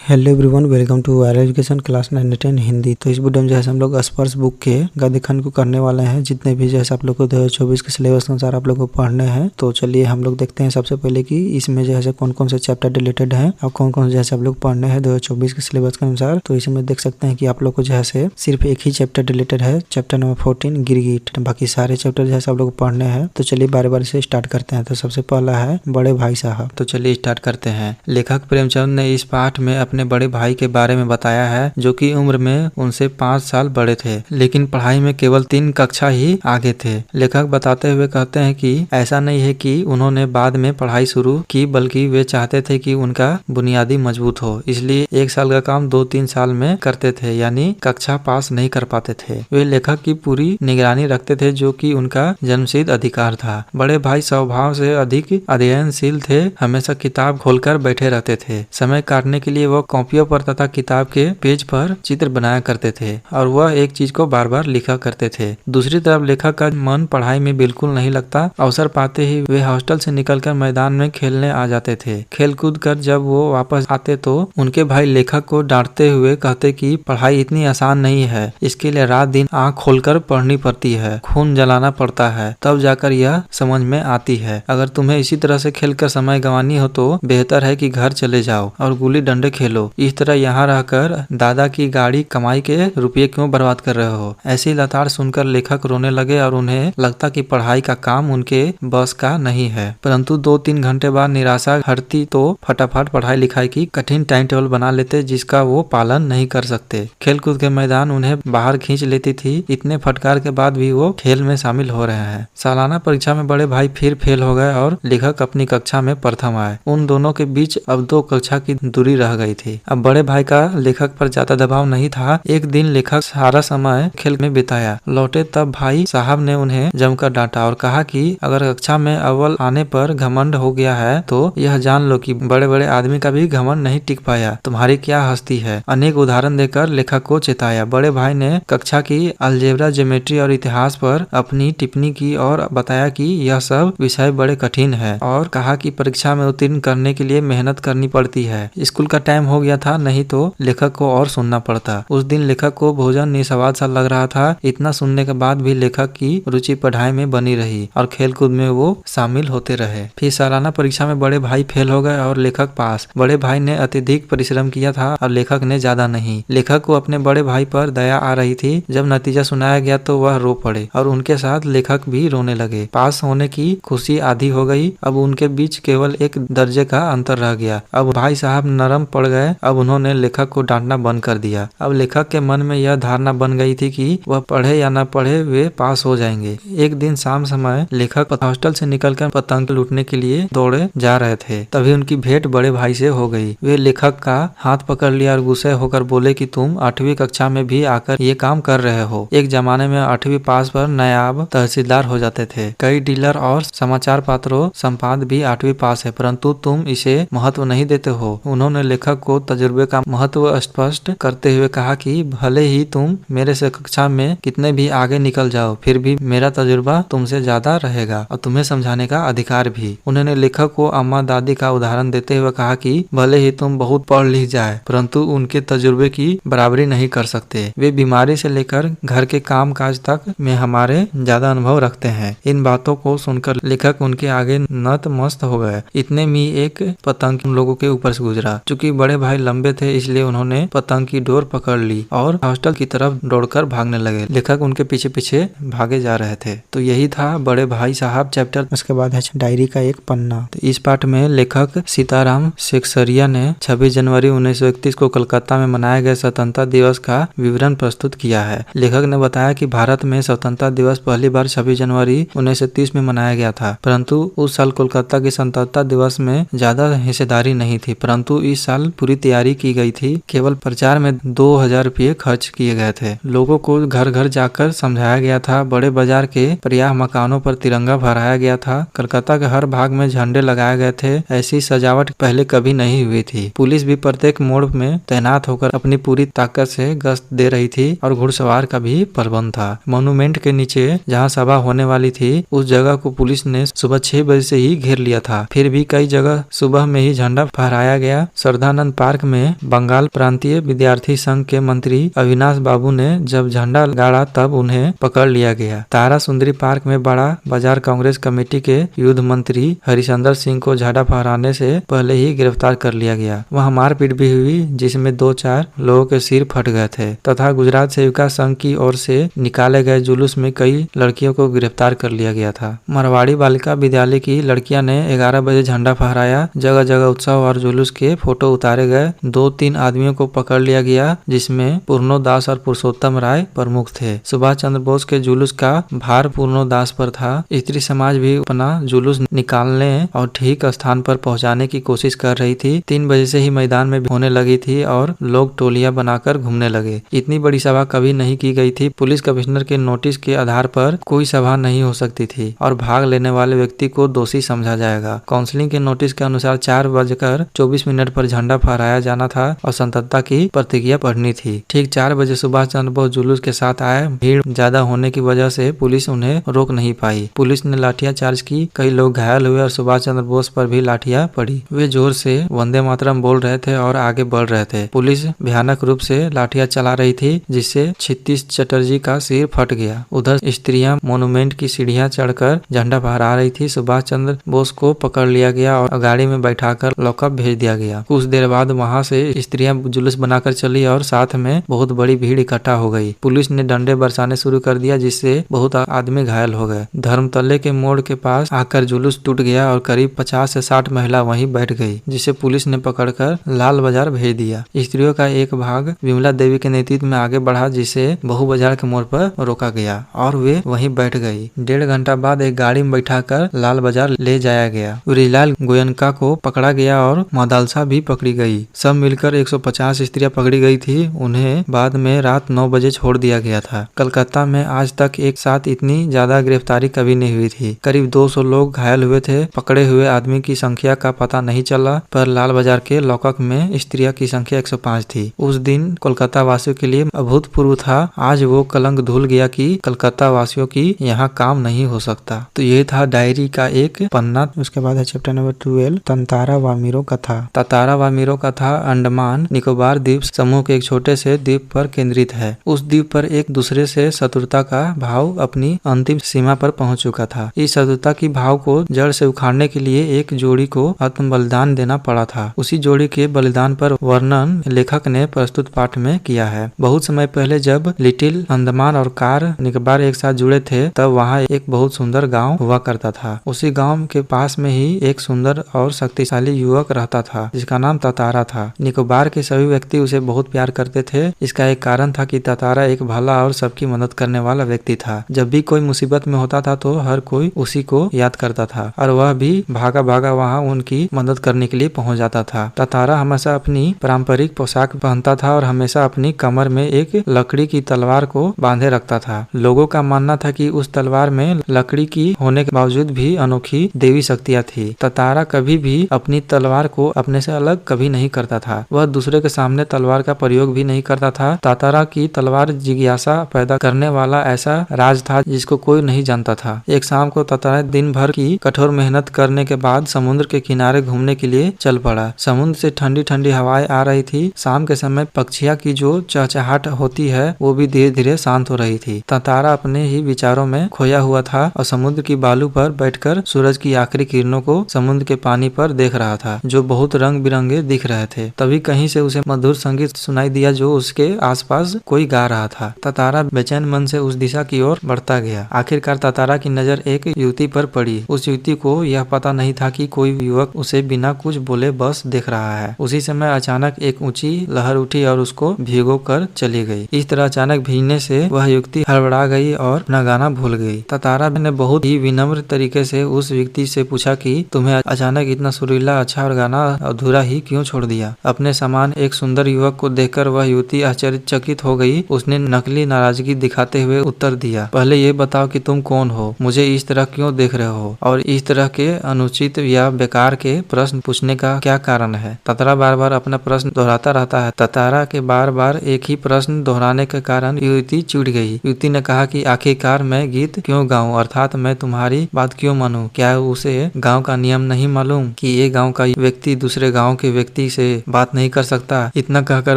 Hello everyone, welcome to our education class 9-10 Hindi. तो इस video में जो है हम लोग स्पर्श बुक के गद्यखंड को करने वाले हैं। जितने भी जो है आप लोग को 2024 के सिलेबस के अनुसार आप लोग को पढ़ने हैं। तो चलिए हम लोग देखते हैं सबसे पहले कि इसमें जो है कौन कौन से चैप्टर रिलेटेड हैं और कौन कौन से जैसे आप लोग पढ़ने हैं 2024 के सिलेबस के अनुसार। तो इसमें देख सकते हैं कि आप लोग को जो है सिर्फ एक ही चैप्टर रिलेटेड है, चैप्टर नंबर 14 गिरगिट। बाकी सारे चैप्टर जो है आप लोग को पढ़ने हैं। तो चलिए बारी बारी से स्टार्ट करते हैं। तो सबसे पहला है बड़े भाई साहब। तो चलिए स्टार्ट करते हैं। लेखक प्रेमचंद ने इस पाठ में अपने बड़े भाई के बारे में बताया है, जो कि उम्र में उनसे 5 साल बड़े थे, लेकिन पढ़ाई में केवल 3 कक्षा ही आगे थे। लेखक बताते हुए कहते हैं कि ऐसा नहीं है कि उन्होंने बाद में पढ़ाई शुरू की, बल्कि वे चाहते थे कि उनका बुनियादी मजबूत हो, इसलिए 1 साल का काम 2-3 साल में करते थे, यानी कक्षा पास नहीं कर पाते थे। वे लेखक की पूरी निगरानी रखते थे, जो कि उनका जन्मसिद्ध अधिकार था। बड़े भाई स्वभाव से अधिक अध्ययनशील थे, हमेशा किताब खोलकर बैठे रहते थे। समय काटने के लिए वह कॉपियों पर तथा किताब के पेज पर चित्र बनाया करते थे और वह एक चीज को बार बार लिखा करते थे। दूसरी तरफ लेखक का मन पढ़ाई में बिल्कुल नहीं लगता। अवसर पाते ही वे हॉस्टल से निकलकर मैदान में खेलने आ जाते थे। खेल कूद कर जब वो वापस आते तो उनके भाई लेखक को डांटते हुए कहते कि पढ़ाई इतनी आसान नहीं है, इसके लिए रात दिन आँख खोलकर पढ़नी पड़ती है, खून जलाना पड़ता है, तब जाकर यह समझ में आती है। अगर तुम्हें इसी तरह से खेलकर समय गंवानी हो तो बेहतर है कि घर चले जाओ और गुल्ली डंडे खेलो। इस तरह यहाँ रहकर दादा की गाड़ी कमाई के रुपये क्यों बर्बाद कर रहे हो। ऐसी लताड़ सुनकर लेखक रोने लगे और उन्हें लगता कि पढ़ाई का काम उनके बस का नहीं है। परंतु 2-3 घंटे बाद निराशा हटती तो फटाफट पढ़ाई लिखाई की कठिन टाइम टेबल बना लेते, जिसका वो पालन नहीं कर सकते। खेल कूद के मैदान उन्हें बाहर खींच लेती थी। इतने फटकार के बाद भी वो खेल में शामिल हो रहे हैं। सालाना परीक्षा में बड़े भाई फिर फेल हो गए और लेखक अपनी कक्षा में प्रथम आए। उन दोनों के बीच अब 2 कक्षा की दूरी रह गई थी। अब बड़े भाई का लेखक पर ज्यादा दबाव नहीं था। एक दिन लेखक सारा समय खेल में बिताया, लौटे तब भाई साहब ने उन्हें जमकर डांटा और कहा कि अगर कक्षा में अव्वल आने पर घमंड हो गया है तो यह जान लो कि बड़े बड़े आदमी का भी घमंड नहीं टिक पाया, तुम्हारी क्या हस्ती है। अनेक उदाहरण देकर लेखक को चेताया। बड़े भाई ने कक्षा की अलजेब्रा, ज्योमेट्री और इतिहास पर अपनी टिप्पणी की और बताया कि यह सब विषय बड़े कठिन है और कहा कि परीक्षा में उत्तीर्ण करने के लिए मेहनत करनी पड़ती है। स्कूल का टाइम हो गया था, नहीं तो लेखक को और सुनना पड़ता। उस दिन लेखक को भोजन निस्वाद सा लग रहा था। इतना सुनने के बाद भी लेखक की रुचि पढ़ाई में बनी रही और खेल कूद में वो शामिल होते रहे। फिर सालाना परीक्षा में बड़े भाई फेल हो गए और लेखक पास। बड़े भाई ने अत्यधिक परिश्रम किया था और लेखक ने ज्यादा नहीं। लेखक को अपने बड़े भाई पर दया आ रही थी। जब नतीजा सुनाया गया तो वह रो पड़े और उनके साथ लेखक भी रोने लगे। पास होने की खुशी आधी हो गई। अब उनके बीच केवल 1 दर्जे का अंतर रह गया। अब भाई साहब नरम पड़ गए। अब उन्होंने लेखक को डांटना बंद कर दिया। अब लेखक के मन में यह धारणा बन गई थी कि वह पढ़े या न पढ़े वे पास हो जाएंगे। एक दिन शाम समय लेखक हॉस्टल से निकलकर पतंग लूटने के लिए दौड़े जा रहे थे। तभी उनकी भेंट बड़े भाई से हो गई। वे लेखक का हाथ पकड़ लिया और गुस्से होकर बोले कि तुम 8वीं कक्षा में भी आकर ये काम कर रहे हो। एक जमाने में 8वीं पास पर नायाब तहसीलदार हो जाते थे। कई डीलर और समाचार पत्रों संपादक भी 8वीं पास है, परंतु तुम इसे महत्व नहीं देते हो। उन्होंने लेखक को तजुर्बे का महत्व स्पष्ट करते हुए कहा कि भले ही तुम मेरे से कक्षा में कितने भी आगे निकल जाओ, फिर भी मेरा तजुर्बा तुमसे ज्यादा रहेगा और तुम्हें समझाने का अधिकार भी। उन्होंने लेखक को अम्मा दादी का उदाहरण देते हुए कहा कि भले ही तुम बहुत पढ़ लिख जाए, परंतु उनके तजुर्बे की बराबरी नहीं कर सकते। वे बीमारी से लेकर घर के काम काज तक में हमारे ज्यादा अनुभव रखते हैं। इन बातों को सुनकर लेखक उनके आगे नतमस्त हो गए। इतने में एक पतंग उन लोगों के ऊपर से गुजरा। चूंकि बड़े भाई लंबे थे, इसलिए उन्होंने पतंग की डोर पकड़ ली और हॉस्टल की तरफ दौड़कर भागने लगे। लेखक उनके पीछे पीछे भागे जा रहे थे। तो यही था बड़े भाई साहब चैप्टर। उसके बाद है डायरी का एक पन्ना। तो इस पाठ में लेखक सीताराम सेक्सरिया ने 26 जनवरी 1931 को कोलकाता में मनाए गए स्वतंत्रता दिवस का विवरण प्रस्तुत किया है। लेखक ने बताया कि भारत में स्वतंत्रता दिवस पहली बार 26 जनवरी 1930 में मनाया गया था, परंतु उस साल कोलकाता की स्वतंत्रता दिवस में ज्यादा हिस्सेदारी नहीं थी। परंतु इस साल पूरी तैयारी की गई थी। केवल प्रचार में 2000 रुपये खर्च किए गए थे। लोगों को घर घर जाकर समझाया गया था। बड़े बाजार के पर्याय मकानों पर तिरंगा फहराया गया था। कलकत्ता के हर भाग में झंडे लगाए गए थे। ऐसी सजावट पहले कभी नहीं हुई थी। पुलिस भी प्रत्येक मोड़ में तैनात होकर अपनी पूरी ताकत से गश्त दे रही थी और घुड़सवार का भी प्रबंध था। मॉन्यूमेंट के नीचे जहाँ सभा होने वाली थी, उस जगह को पुलिस ने सुबह 6 बजे से ही घेर लिया था। फिर भी कई जगह सुबह में ही झंडा फहराया गया। श्रद्धानंद पार्क में बंगाल प्रांतीय विद्यार्थी संघ के मंत्री अविनाश बाबू ने जब झंडा गाड़ा तब उन्हें पकड़ लिया गया। तारा सुंदरी पार्क में बड़ा बाजार कांग्रेस कमेटी के युद्ध मंत्री हरिशंदर सिंह को झंडा फहराने से पहले ही गिरफ्तार कर लिया गया। वहां मारपीट भी हुई जिसमें 2-4 लोगों के सिर फट गए थे तथा गुजरात सेविका संघ की ओर से निकाले गए जुलूस में कई लड़कियों को गिरफ्तार कर लिया गया था। मारवाड़ी बालिका विद्यालय की लड़कियां ने 11 बजे झंडा फहराया। जगह जगह उत्सव और जुलूस के फोटो उतारे गए। 2-3 आदमियों को पकड़ लिया गया जिसमें पूर्णो दास और पुरुषोत्तम राय प्रमुख थे। सुभाष चंद्र बोस के जुलूस का भार पूर्णो दास पर था। स्त्री समाज भी अपना जुलूस निकालने और ठीक स्थान पर पहुंचाने की कोशिश कर रही थी। 3 बजे से ही मैदान में होने लगी थी और लोग टोलियां बनाकर घूमने लगे। इतनी बड़ी सभा कभी नहीं की गई थी। पुलिस कमिश्नर के नोटिस के आधार पर कोई सभा नहीं हो सकती थी और भाग लेने वाले व्यक्ति को दोषी समझा जाएगा। काउंसिलिंग के नोटिस के अनुसार 4:24 पर झंडा फहराया जाना था और स्वतंत्रता की प्रतिज्ञा पढ़नी थी। ठीक 4 बजे सुभाष चंद्र बोस जुलूस के साथ आए। भीड़ ज्यादा होने की वजह से पुलिस उन्हें रोक नहीं पाई। पुलिस ने लाठियां चार्ज की। कई लोग घायल हुए और सुभाष चंद्र बोस पर भी लाठियां पड़ी। वे जोर से वंदे मातरम बोल रहे थे और आगे बढ़ रहे थे। पुलिस भयानक रूप से लाठियां चला रही थी जिससे क्षितिज चटर्जी का सिर फट गया। उधर स्त्रियां मोन्यूमेंट की सीढ़ियां चढ़कर झंडा फहरा रही थी। सुभाष चंद्र बोस को पकड़ लिया गया और गाड़ी में बैठाकर लॉकअप भेज दिया गया। कुछ देर बाद वहां से स्त्रियां जुलूस बनाकर चली और साथ में बहुत बड़ी भीड़ इकट्ठा हो गई। पुलिस ने डंडे बरसाने शुरू कर दिया जिससे बहुत आदमी घायल हो गए। धर्मतल्ले के मोड़ के पास आकर जुलूस टूट गया और करीब 50 से 60 महिला वहीं बैठ गई जिसे पुलिस ने पकड़कर लाल बाजार भेज दिया। स्त्रियों का एक भाग विमला देवी के नेतृत्व में आगे बढ़ा जिसे बहु बाजार के मोड़ पर रोका गया और वे वहीं बैठ गई। 1.5 घंटा बाद एक गाड़ी में बैठाकर लाल बाजार ले जाया गया। ब्रिजलाल गोयनका को पकड़ा गया और मदालसा भी पकड़ी गई। सब मिलकर 150 स्त्रियां पकड़ी गई थी। उन्हें बाद में रात 9 बजे छोड़ दिया गया था। कलकत्ता में आज तक एक साथ इतनी ज्यादा गिरफ्तारी कभी नहीं हुई थी। करीब 200 लोग घायल हुए थे। पकड़े हुए आदमी की संख्या का पता नहीं चला पर लाल बाजार के लॉकअप में स्त्रियों की संख्या 105 थी। उस दिन कोलकाता वासियों के लिए अभूतपूर्व था। आज वो कलंक धुल गया कि कलकत्ता वासियों की यहाँ काम नहीं हो सकता। तो ये था डायरी का एक पन्ना। उसके बाद है चैप्टर नंबर 12 तंतारा वामिरो कथा। ततारा वामिरो कथा अंडमान निकोबार द्वीप समूह के एक छोटे से द्वीप पर केंद्रित है। उस द्वीप पर एक दूसरे से शत्रुता का भाव अपनी अंतिम सीमा पर पहुंच चुका था। इस शत्रुता की भाव को जड़ से उखाड़ने के लिए एक जोड़ी को आत्म बलिदान देना पड़ा था। उसी जोड़ी के बलिदान पर वर्णन लेखक ने प्रस्तुत पाठ में किया है। बहुत समय पहले जब लिटिल अंडमान और कार निकोबार एक साथ जुड़े थे तब वहाँ एक बहुत सुंदर गांव हुआ करता था। उसी गांव के पास में ही एक सुंदर और शक्तिशाली युवक रहता था जिसका नाम ततारा था। निकोबार के सभी व्यक्ति उसे बहुत प्यार करते थे। इसका एक कारण था कि ततारा एक भला और सबकी मदद करने वाला व्यक्ति था। जब भी कोई मुसीबत में होता था तो हर कोई उसी को याद करता था और वह भी भागा भागा वहाँ उनकी मदद करने के लिए पहुंच जाता था। ततारा हमेशा अपनी पारंपरिक पोशाक पहनता था और हमेशा अपनी कमर में एक लकड़ी की तलवार को बांधे रखता था। लोगों का मानना था कि उस तलवार में लकड़ी की होने के बावजूद भी अनोखी देवी शक्तियां थी। ततारा कभी भी अपनी तलवार को अपने से अलग कभी नहीं करता था। वह दूसरे के सामने तलवार का प्रयोग भी नहीं करता था। ततारा की तलवार जिज्ञासा पैदा करने वाला ऐसा राज था जिसको कोई नहीं जानता था। एक शाम को ततारा दिन भर की कठोर मेहनत करने के बाद समुद्र के किनारे घूमने के लिए चल पड़ा। समुद्र से ठंडी ठंडी हवाएं आ रही थी। शाम के समय पक्षियों की जो चहचहाट होती है वो भी धीरे धीरे शांत हो रही थी। ततारा अपने ही विचारों में खोया हुआ था और समुद्र की बालू पर बैठकर सूरज की आखिरी किरणों को समुद्र के पानी पर देख रहा था जो बहुत रंग बिरंगे दिख रहे थे। तभी कहीं से उसे मधुर संगीत सुनाई दिया जो उसके आसपास कोई गा रहा था। ततारा बेचैन मन से उस दिशा की ओर बढ़ता गया। आखिरकार ततारा की नजर एक युवती पर पड़ी। उस युवती को यह पता नहीं था कि कोई युवक उसे बिना कुछ बोले बस देख रहा है। उसी समय अचानक एक ऊंची लहर उठी और उसको भिगो कर चली गई। इस तरह अचानक भीगने से वह युवती हड़बड़ा गई और अपना गाना भूल गई। ततारा ने बहुत ही विनम्र तरीके से उस व्यक्ति से पूछा कि तुम्हें अचानक इतना सुरीला अच्छा और गाना अधूरा ही क्यों छोड़ दिया। अपने समान एक सुंदर युवक को देखकर वह युवती आश्चर्यचकित हो गई। उसने नकली नाराजगी दिखाते हुए उत्तर दिया, पहले ये बताओ कि तुम कौन हो, मुझे इस तरह क्यों देख रहे हो और इस तरह के अनुचित या बेकार के प्रश्न पूछने का क्या कारण है। ततारा बार बार अपना प्रश्न दोहराता रहता है। ततारा के बार बार एक ही प्रश्न दोहराने के कारण युवती चिढ़ गई। युवती ने कहा कि आखिरकार मैं गीत क्यों गाऊं, अर्थात मैं तुम्हारी बात क्यों मानूं। क्या उसे गांव का नियम नहीं मालूम कि ये गांव का व्यक्ति दूसरे गांव के व्यक्ति साथी से बात नहीं कर सकता। इतना कहकर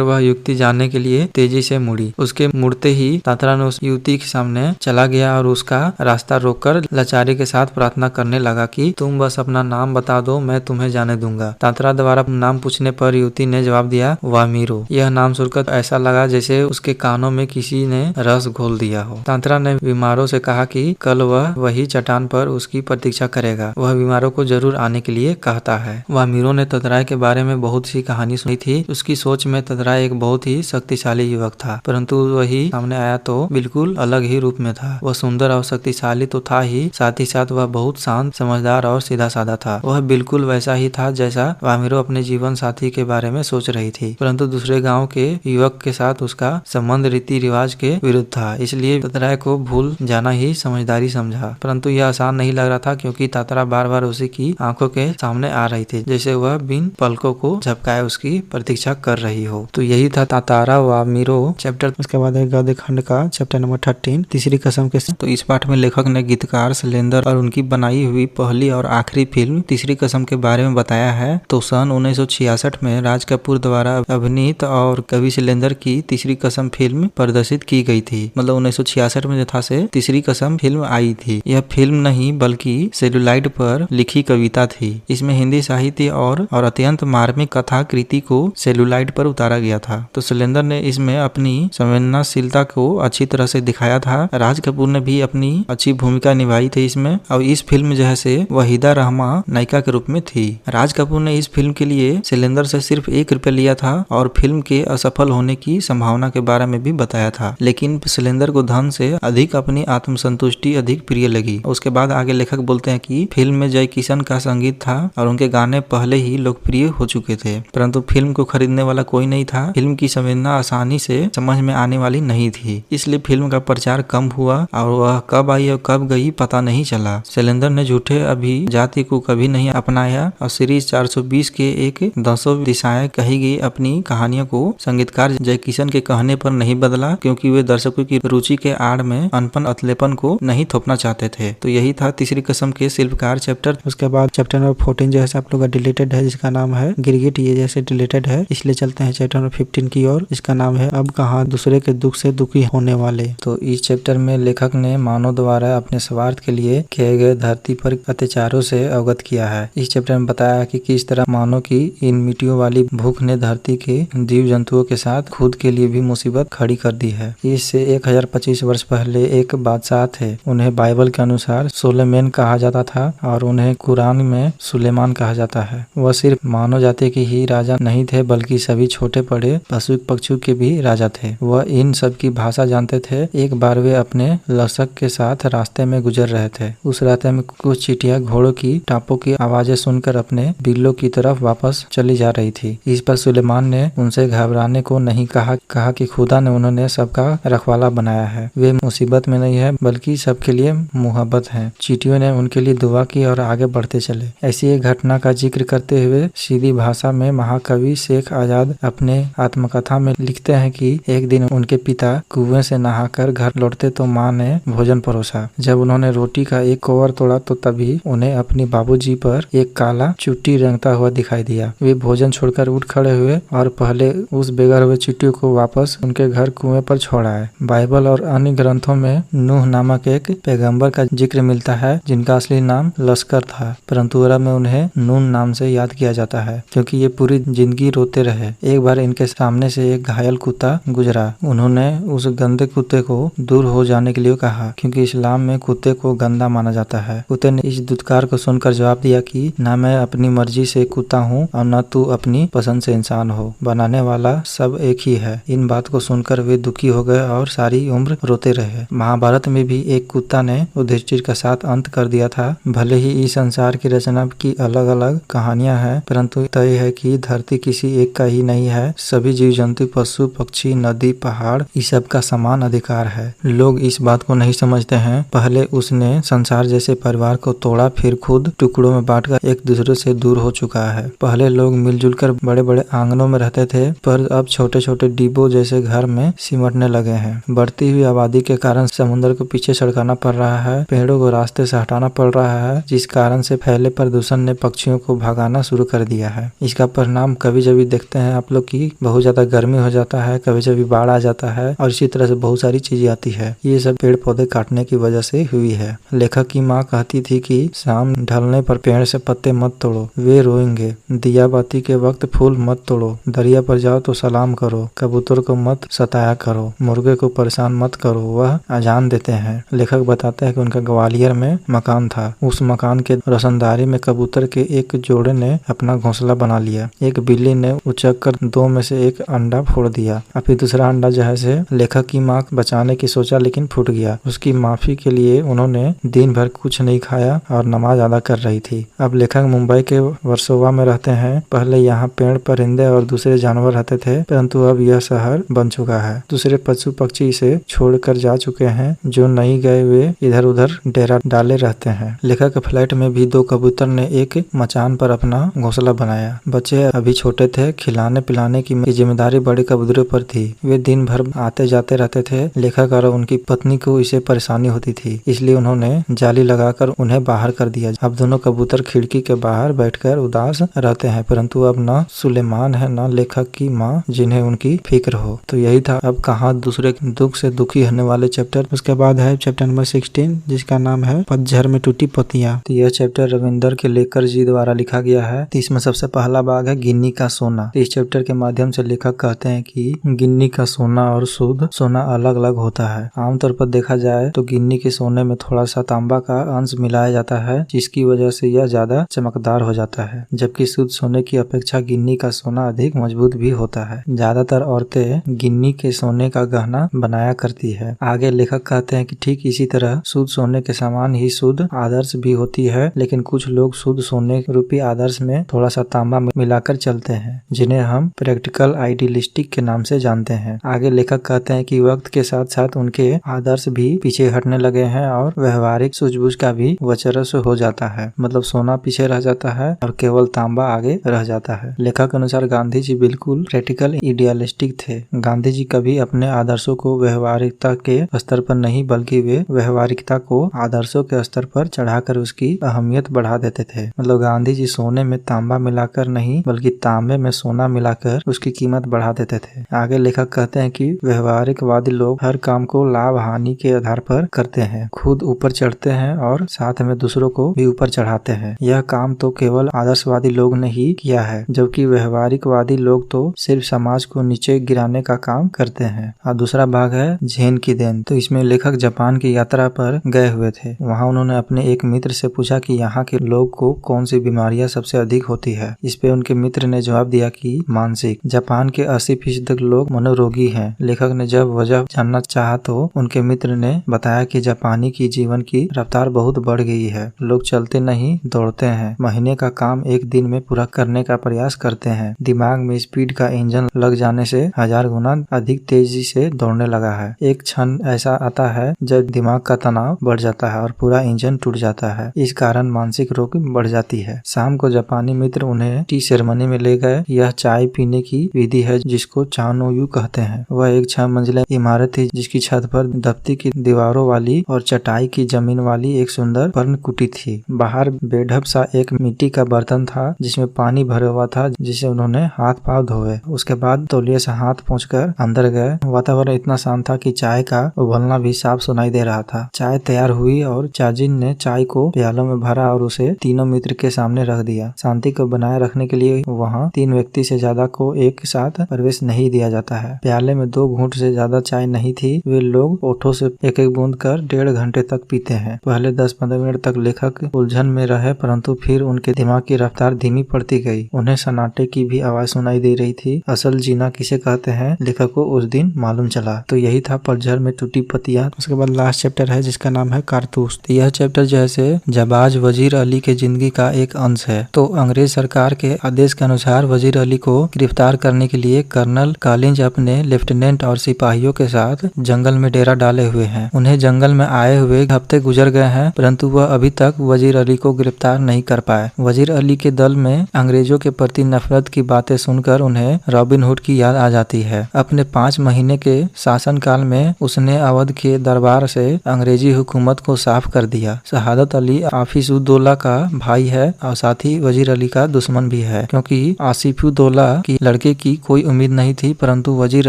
वह युवती जाने के लिए तेजी से मुड़ी। उसके मुड़ते ही तात्रा ने उस युवती के सामने चला गया और उसका रास्ता रोककर लाचारी के साथ प्रार्थना करने लगा कि तुम बस अपना नाम बता दो, मैं तुम्हें जाने दूंगा। तात्रा द्वारा नाम पूछने पर युवती ने जवाब दिया, वामीरो। यह नाम सुनकर ऐसा लगा जैसे उसके कानों में किसी ने रस घोल दिया हो। तात्रा ने बीमारों से कहा कि कल वह वही चट्टान पर उसकी प्रतीक्षा करेगा। वह बीमारों को जरूर आने के लिए कहता है। वामीरो ने ततराय के बारे में बहुत सी कहानी सुनी थी। उसकी सोच में ततराय एक बहुत ही शक्तिशाली युवक था, परंतु वही सामने आया तो बिल्कुल अलग ही रूप में था। वह सुंदर और शक्तिशाली तो था ही, साथ ही साथ वह बहुत शांत, समझदार और सीधा साधा था। वह बिल्कुल वैसा ही था जैसा वामीरो अपने जीवन साथी के बारे में सोच रही थी, परंतु दूसरे गांव के युवक के साथ उसका संबंध रीति रिवाज के विरुद्ध था। इसलिए ततराय को भूल जाना ही समझदारी समझा, परंतु यह आसान नहीं लग रहा था क्योंकि तात्रा बार बार उसी की आंखों के सामने आ रही थी, जैसे वह बिन पलकों को झपकाए उसकी प्रतीक्षा कर रही हो। तो यही था तात्रा वामीरो चैप्टर। उसके बाद गद्य खंड का चैप्टर नंबर 13, तीसरी कसम के। तो इस पाठ में लेखक ने गीतकार शैलेंद्र और उनकी बनाई हुई पहली और आखिरी फिल्म तीसरी कसम के बारे में बताया है। तो सन 1966 में राज कपूर द्वारा अभिनीत और कवि शैलेंद्र की तीसरी कसम फिल्म प्रदर्शित की गई थी। मतलब 1966 में यथा से तीसरी कसम फिल्म आई थी। यह फिल्म नहीं बल्कि सेलुलाइड पर लिखी कविता थी। इसमें हिंदी साहित्य और अत्यंत मार्मिक कथा कृति को सेलुलाइड पर उतारा गया था। तो शैलेंद्र ने इसमें अपनी संवेदनशीलता को अच्छी तरह से दिखाया था। राज कपूर ने भी अपनी अच्छी भूमिका निभाई थी इसमें, और इस फिल्म जो है से वहीदा रहमा नायिका के रूप में थी। राज कपूर ने इस फिल्म के लिए शैलेंद्र से सिर्फ ₹1 लिया था और फिल्म के असफल होने की संभावना के बारे में भी बताया था, लेकिन शैलेंद्र को धन से अधिक अपनी आत्मसंतुष्टि अधिक प्रिय लगी। उसके बाद आगे लेखक बोलते हैं कि फिल्म में जय किशन का संगीत था और उनके गाने पहले ही लोकप्रिय हो चुके थे, परंतु फिल्म को खरीदने वाला कोई नहीं था। फिल्म की संवेदना आसानी से समझ में आने वाली नहीं थी, इसलिए फिल्म का प्रचार कम हुआ और वह कब आई और कब गई पता नहीं चला। शैलेंद्र ने झूठे अभिजाति को कभी नहीं अपनाया और सीरीज 420 के एक 10 दिशाएं कही गई अपनी कहानियों को संगीतकार जय किशन के कहने पर नहीं बदला, क्योंकि वे दर्शकों की रुचि के आड़ में अनपन अतलेपन को नहीं थोपना चाहते थे। तो यही था तीसरी कसम के शिल्पकार चैप्टर। उसके बाद चैप्टर नंबर 14 जो है आप लोग का डिलीटेड है, जिसका नाम है गिरगिट। ये जैसे डिलीटेड है, इसलिए चलते हैं चैप्टर नंबर 15 की ओर। इसका नाम है अब कहाँ दूसरे के दुख से दुखी होने वाले। तो इस चैप्टर में लेखक ने मानव द्वारा अपने स्वार्थ के लिए किए गए धरती पर अत्याचारों से अवगत किया है। इस चैप्टर में बताया कि किस तरह मानव की इन मिट्टियों वाली भूख ने धरती के जीव जंतुओं के साथ खुद के लिए भी मुसीबत खड़ी कर दी है। इससे 1025 वर्ष पहले एक बादशाह थे। उन्हें बाइबल के अनुसार सोलेमन कहा जाता था और उन्हें कुरान में सुलेमान कहा जाता है। वह सिर्फ मानव जाति के ही राजा नहीं थे, बल्कि सभी छोटे बड़े पशु पक्षियों के भी राजा थे। वह इन सब की भाषा जानते थे। एक बार वे अपने लशक के साथ रास्ते में गुजर रहे थे। उस रास्ते में कुछ चींटियां घोड़ों की टापों की आवाजें सुनकर अपने बिल्लों की तरफ वापस चली जा रही थी। इस पर सुलेमान ने उनसे घबराने को नहीं कहा कि खुदा ने उन्होंने सबका रखवाला बनाया है। वे मुसीबत में नहीं है, बल्कि सबके लिए मुहब्बत है। चींटियों ने उनके लिए दुआ की और आगे बढ़ते चले। ऐसी एक घटना का जिक्र करते हुए सीधी भाषा में महाकवि शेख आजाद अपने आत्मकथा में लिखते हैं कि एक दिन उनके पिता कुएं से नहाकर घर लौटते तो माँ ने भोजन परोसा। जब उन्होंने रोटी का एक कवर तोड़ा तो तभी उन्हें अपनी बाबूजी पर एक काला चुट्टी रेंगता हुआ दिखाई दिया। वे भोजन छोड़कर उठ खड़े हुए और पहले उस बेघर हुए चुट्टी को वापस उनके घर कुएं पर छोड़ाए। बाइबल और अन्य ग्रंथों में नूह नामक एक पैगंबर का जिक्र मिलता है, जिनका असली नाम लश्कर था, परंतु अरब में उन्हें नून नाम से याद किया जाता है, क्योंकि ये पूरी जिंदगी रोते रहे। एक बार इनके सामने से एक घायल कुत्ता गुजरा। उन्होंने उस गंदे कुत्ते को दूर हो जाने के लिए कहा, क्योंकि इस्लाम में कुत्ते को गंदा माना जाता है। कुत्ते ने इस दुत्कार को सुनकर जवाब दिया कि न मैं अपनी मर्जी से कुत्ता हूँ और न तू अपनी पसंद से इंसान हो, बनाने वाला सब एक ही है। इन बात को सुनकर वे दुखी हो गए और सारी उम्र रोते रहे। महाभारत में भी एक कुत्ता ने युधिष्ठिर के साथ अंत कर दिया था। भले ही इस संसार की रचना की अलग अलग कहानियां हैं, परंतु तय है कि धरती किसी एक का ही नहीं है। सभी जीव जंतु, पशु पक्षी, नदी, पहाड़, इस सब का समान अधिकार है। लोग इस बात को नहीं समझते हैं। पहले उसने संसार जैसे परिवार को तोड़ा, फिर खुद टुकड़ों में बांटकर एक दूसरे से दूर हो चुका है। पहले लोग मिलजुल कर बड़े बड़े आंगनों में रहते थे, पर अब छोटे छोटे डिब्बों जैसे घर में सिमटने लगे हैं। बढ़ती हुई आबादी के कारण समुद्र को पीछे सड़काना पड़ रहा है, पेड़ों को रास्ते से हटाना पड़ रहा है, जिस कारण से फैले प्रदूषण ने पक्षियों को भगाना शुरू कर दिया है। इस जिसका परिणाम कभी जब देखते हैं आप लोग की बहुत ज्यादा गर्मी हो जाता है, कभी जब बाढ़ आ जाता है और इसी तरह से बहुत सारी चीजें आती है। ये सब पेड़ पौधे काटने की वजह से हुई है। लेखक की माँ कहती थी कि शाम ढलने पर पेड़ से पत्ते मत तोड़ो, वे रोएंगे। दिया बाती के वक्त फूल मत तोड़ो, दरिया पर जाओ तो सलाम करो। कबूतर को मत सताया करो, मुर्गे को परेशान मत करो, वह अजान देते हैं। लेखक बताते हैं कि उनका ग्वालियर में मकान था। उस मकान के रोशनदारी में कबूतर के एक जोड़े ने अपना घोंसला बना लिया। एक बिल्ली ने उचक कर 2 में से एक अंडा फोड़ दिया। और फिर दूसरा अंडा जो है से लेखक की माँ बचाने की सोचा लेकिन फूट गया। उसकी माफी के लिए उन्होंने दिन भर कुछ नहीं खाया और नमाज अदा कर रही थी। अब लेखक मुंबई के वर्सोवा में रहते हैं। पहले यहाँ पेड़ परिंदे और दूसरे जानवर रहते थे, परंतु अब यह शहर बन चुका है। दूसरे पशु पक्षी इसे छोड़कर जा चुके हैं। जो नहीं गए वे इधर उधर डेरा डाले रहते हैं। लेखक के फ्लैट में भी 2 कबूतर ने एक मचान पर अपना घोंसला बनाया। बच्चे अभी छोटे थे, खिलाने पिलाने की जिम्मेदारी बड़े कबूतरों पर थी। वे दिन भर आते जाते रहते थे। लेखक और उनकी पत्नी को इसे परेशानी होती थी, इसलिए उन्होंने जाली लगाकर उन्हें बाहर कर दिया। अब दोनों कबूतर खिड़की के बाहर बैठकर उदास रहते हैं, परंतु अब न सुलेमान है न लेखक की माँ जिन्हें उनकी फिक्र हो। तो यही था अब कहाँ दूसरे दुख से दुखी होने वाले चैप्टर। उसके बाद है चैप्टर नंबर 16 जिसका नाम है पतझड़ में टूटी पत्तियां। तो यह चैप्टर रविंदर के लेकर जी द्वारा लिखा गया है। तो इसमें सबसे पहला भाग है गिन्नी का सोना। तो इस चैप्टर के माध्यम से लेखक कहते हैं कि गिन्नी का सोना और शुद्ध सोना अलग अलग होता है। आमतौर पर देखा जाए तो गिन्नी के सोने में थोड़ा सा तांबा का अंश मिलाया जाता है, जिसकी वजह से यह ज्यादा चमकदार हो जाता है, जबकि शुद्ध सोने की अपेक्षा गिन्नी का सोना अधिक मजबूत भी होता है। ज्यादातर औरतें गिन्नी के सोने का गहना बनाया करती है। आगे लेखक कहते हैं कि ठीक इसी तरह शुद्ध सोने के समान ही शुद्ध आदर्श भी होती है, लेकिन कुछ लोग शुद्ध सोने रूपी आदर्श में थोड़ा सा तांबा मिलाकर चलते हैं, जिन्हें हम प्रैक्टिकल आइडियलिस्टिक के नाम से जानते हैं। आगे लेखक कहते हैं कि वक्त के साथ साथ उनके आदर्श भी पीछे हटने लगे हैं और व्यवहारिक सूझबूझ का भी वर्चस्व हो जाता है। मतलब सोना पीछे रह जाता है और केवल तांबा आगे रह जाता है। लेखक के अनुसार गांधी जी बिल्कुल प्रैक्टिकल आइडियलिस्टिक थे। गांधी जी कभी अपने आदर्शों को व्यवहारिकता के स्तर पर नहीं, बल्कि वे व्यवहारिकता को आदर्शों के स्तर पर चढ़ाकर उसकी अहमियत बढ़ा देते थे। मतलब गांधी जी सोने में तांबा मिलाकर नहीं, बल्कि तांबे में सोना मिलाकर उसकी कीमत बढ़ा देते थे। आगे लेखक कहते हैं कि व्यवहारिकवादी लोग हर काम को लाभ हानि के आधार पर करते हैं, खुद ऊपर चढ़ते हैं और साथ में दूसरों को भी ऊपर चढ़ाते हैं। यह काम तो केवल आदर्शवादी लोग ने ही किया है, जबकि व्यवहारिकवादी लोग तो सिर्फ समाज को नीचे गिराने का काम करते हैं। और दूसरा भाग है झेन की देन। तो इसमें लेखक जापान की यात्रा पर गए हुए थे। वहाँ उन्होंने अपने एक मित्र से पूछा कि यहाँ के लोग को कौन सी बीमारियां सबसे अधिक होती है। इस पे उनके मित्र ने जवाब दिया कि मानसिक। जापान के 80% लोग मनोरोगी हैं। लेखक ने जब वजह जानना चाहा तो उनके मित्र ने बताया कि जापानी की जीवन की रफ्तार बहुत बढ़ गई है। लोग चलते नहीं दौड़ते हैं, महीने का काम एक दिन में पूरा करने का प्रयास करते हैं। दिमाग में स्पीड का इंजन लग जाने से 1000 गुना अधिक तेजी से दौड़ने लगा है। एक क्षण ऐसा आता है जब दिमाग का तनाव बढ़ जाता है और पूरा इंजन टूट जाता है। इस कारण मानसिक रोग बढ़ जाती है। शाम को जापानी मित्र उन्हें टी सेरेमनी में ले गए। यह चाय पीने की विधि है जिसको चानोयू कहते हैं। वह एक 6 मंजिला इमारत थी जिसकी छत पर दफ्ती की दीवारों वाली और चटाई की जमीन वाली एक सुंदर पर्णकुटी थी। बाहर बेढप सा एक मिट्टी का बर्तन था जिसमें पानी भरा हुआ था, जिसे उन्होंने हाथ पांव धोए। उसके बाद तौलिए से हाथ पोंछकर अंदर गए। वातावरण इतना शांत था कि चाय का उबलना भी साफ सुनाई दे रहा था। चाय तैयार हुई और चाजिन ने चाय को प्यालों में भरा और उसे तीनों मित्र के सामने रख दिया। शांति को बनाए रखने के लिए वहाँ 3 व्यक्ति से ज्यादा को एक साथ प्रवेश नहीं दिया जाता है। प्याले में 2 घूंट से ज्यादा चाय नहीं थी। वे लोग ओठों से एक एक बूंद कर 1.5 घंटे तक पीते हैं। पहले 10-15 मिनट तक लेखक उलझन में रहे, परंतु फिर उनके दिमाग की रफ्तार धीमी पड़ती गई। उन्हें सन्नाटे की भी आवाज सुनाई दे रही थी। असल जीना किसे कहते हैं लेखक को उस दिन मालूम चला। तो यही था पतझड़ में टूटी पत्तियां। उसके बाद लास्ट चैप्टर है जिसका नाम है कारतूस। तो यह चैप्टर जैसे जाबाज वजीर अली के जिंदगी का एक अंश है। तो अंग्रेज सरकार के आदेश के अनुसार वजीर अली को गिरफ्तार करने के लिए कर्नल कॉलिंज अपने लेफ्टिनेंट और सिपाहियों के साथ जंगल में डेरा डाले हुए हैं। उन्हें जंगल में आए हुए हफ्ते गुजर गए हैं, परंतु वह अभी तक वजीर अली को गिरफ्तार नहीं कर पाए। वजीर अली के दल में अंग्रेजों के प्रति नफरत की बातें सुनकर उन्हें रॉबिन हुड की याद आ जाती है। अपने 5 महीने के शासन काल में उसने अवध के दरबार से अंग्रेजी हुकूमत को साफ कर दिया। शहादत अली हाफिज-उद-दौला का भाई है और साथ ही वजीर अली का दुश्मन भी है, क्योंकि आसिफउद्दौला की लड़के की कोई उम्मीद नहीं थी, परंतु वजीर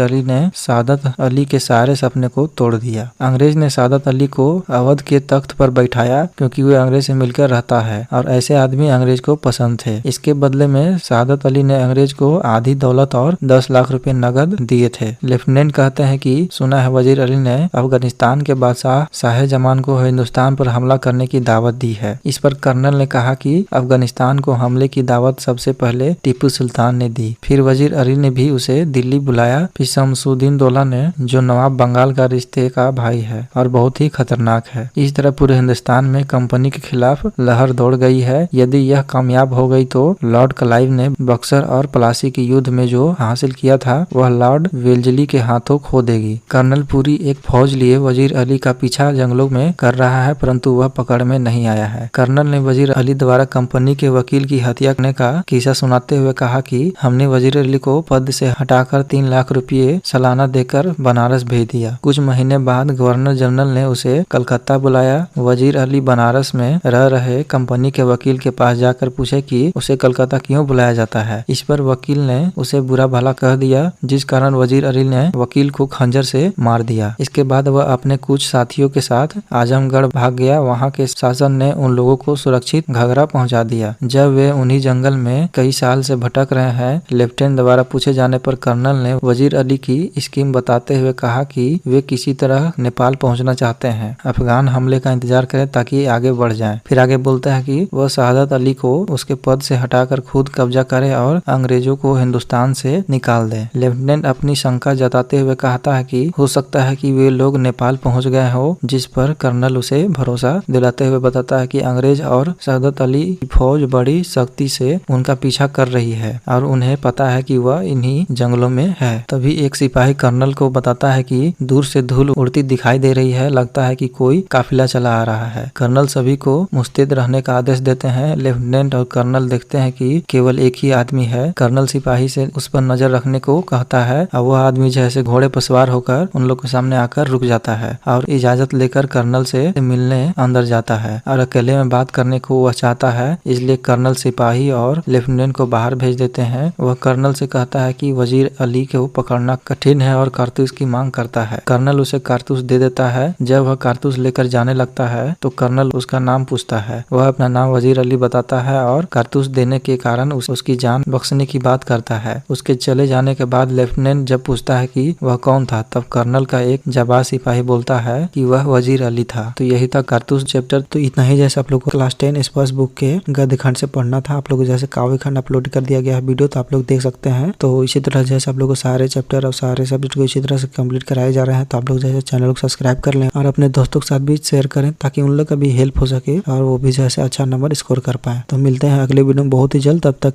अली ने सादत अली के सारे सपने को तोड़ दिया। अंग्रेज ने सादत अली को अवध के तख्त पर बैठाया, क्योंकि वे अंग्रेज से मिलकर रहता है और ऐसे आदमी अंग्रेज को पसंद थे। इसके बदले में सादत अली ने अंग्रेज को आधी दौलत और 10 लाख रुपए नगद दिए थे। लेफ्टिनेंट कहते हैं कि सुना है वजीर अली ने अफगानिस्तान के बादशाह शाह जमान को हिंदुस्तान पर हमला करने की दावत दी है। इस पर कर्नल ने कहा कि अफगानिस्तान को हमले की दावत सबसे पहले टीपू सुल्तान ने दी। फिर वजीर अली ने भी उसे दिल्ली बुलाया। फिर शमसुद्दीन दौला ने, जो नवाब बंगाल का रिश्ते का भाई है और बहुत ही खतरनाक है। इस तरह पूरे हिंदुस्तान में कंपनी के खिलाफ लहर दौड़ गई है। यदि यह कामयाब हो गई तो लॉर्ड क्लाइव ने बक्सर और प्लासी के युद्ध में जो हासिल किया था वह लॉर्ड वेल्जली के हाथों खो देगी। कर्नल पूरी एक फौज लिए वजीर अली का पीछा जंगलों में कर रहा है, परंतु वह पकड़ में नहीं आया है। कर्नल ने वजीर अली द्वारा कंपनी के वकील की हत्या करने का किस्सा सुनाते हुए कहा कि हमने वजीर अली को पद से हटाकर 3 लाख रुपये सालाना देकर बनारस भेज दिया। कुछ महीने बाद गवर्नर जनरल ने उसे कलकत्ता बुलाया। वजीर अली बनारस में रह रहे कंपनी के वकील के पास जाकर पूछे कि उसे कलकत्ता क्यों बुलाया जाता है। इस पर वकील ने उसे बुरा भला कह दिया, जिस कारण वजीर अली ने वकील को खंजर से मार दिया। इसके बाद वह अपने कुछ साथियों के साथ आजमगढ़ भाग गया। वहाँ के शासन ने उन लोगों को सुरक्षित घाघरा पहुँचा दिया। जब वे उन्हीं जंगल में कई साल से भटक रहे हैं, लेफ्टिनेंट द्वारा पूछे जाने पर कर्नल ने वजीर अली की स्कीम बताते हुए कहा कि वे किसी तरह नेपाल पहुंचना चाहते हैं, अफगान हमले का इंतजार करें ताकि आगे बढ़ जाएं। फिर आगे बोलता है कि वह सादत अली को उसके पद से हटाकर खुद कब्जा करे और अंग्रेजों को हिंदुस्तान से निकाल दे। लेफ्टिनेंट अपनी शंका जताते हुए कहता है कि हो सकता है कि वे लोग नेपाल पहुंच गए हो, जिस पर कर्नल उसे भरोसा दिलाते हुए बताता है कि अंग्रेज और सादत अली की फौज बड़ी सख्ती से उनका पीछा कर रही है और उन्हें पता है कि वह इन्हीं जंगलों में है। तभी एक सिपाही कर्नल को बताता है कि दूर से धूल उड़ती दिखाई दे रही है, लगता है कि कोई काफिला चला आ रहा है। कर्नल सभी को मुस्तैद रहने का आदेश देते हैं। लेफ्टिनेंट और कर्नल देखते हैं कि केवल एक ही आदमी है। कर्नल सिपाही से उस पर नजर रखने को कहता है और वह आदमी जैसे घोड़े पर सवार होकर उन लोग के सामने आकर रुक जाता है और इजाजत लेकर कर्नल से मिलने अंदर जाता है और अकेले में बात करने को वह चाहता है, इसलिए कर्नल सिपाही और लेफ्टिनेंट को बाहर भेज देते हैं। वह कर्नल से कहता है कि वजीर अली को पकड़ना कठिन है और कारतूस की मांग करता है। कर्नल उसे कारतूस दे देता है। जब वह कारतूस लेकर जाने लगता है तो कर्नल उसका नाम पूछता है। वह अपना नाम वजीर अली बताता है और कारतूस देने के कारण उसकी जान बख्शने की बात करता है। उसके चले जाने के बाद लेफ्टिनेंट जब पूछता है कि वह कौन था, तब कर्नल का एक जाबाज सिपाही बोलता है कि वह वजीर अली था। तो यही था कारतूस चैप्टर। तो इतना ही जैसे आप लोग को क्लास 10 स्पर्श बुक के गद्य खंड से पढ़ना था, आप लोग जैसे काव्य खंड अपलोड कर दिया गया है वीडियो, तो आप लोग देख सकते हैं। तो इसी तरह जैसे आप लोग को सारे चैप्टर और सारे सब्जेक्ट को इसी तरह से कंप्लीट कराए जा रहे हैं, तो आप लोग जैसे चैनल को सब्सक्राइब कर लें और अपने दोस्तों के साथ भी शेयर करें, ताकि उन लोग का भी हेल्प हो सके और वो भी जैसे अच्छा नंबर स्कोर कर पाए। तो मिलते हैं अगले वीडियो में बहुत ही जल्द। तब तक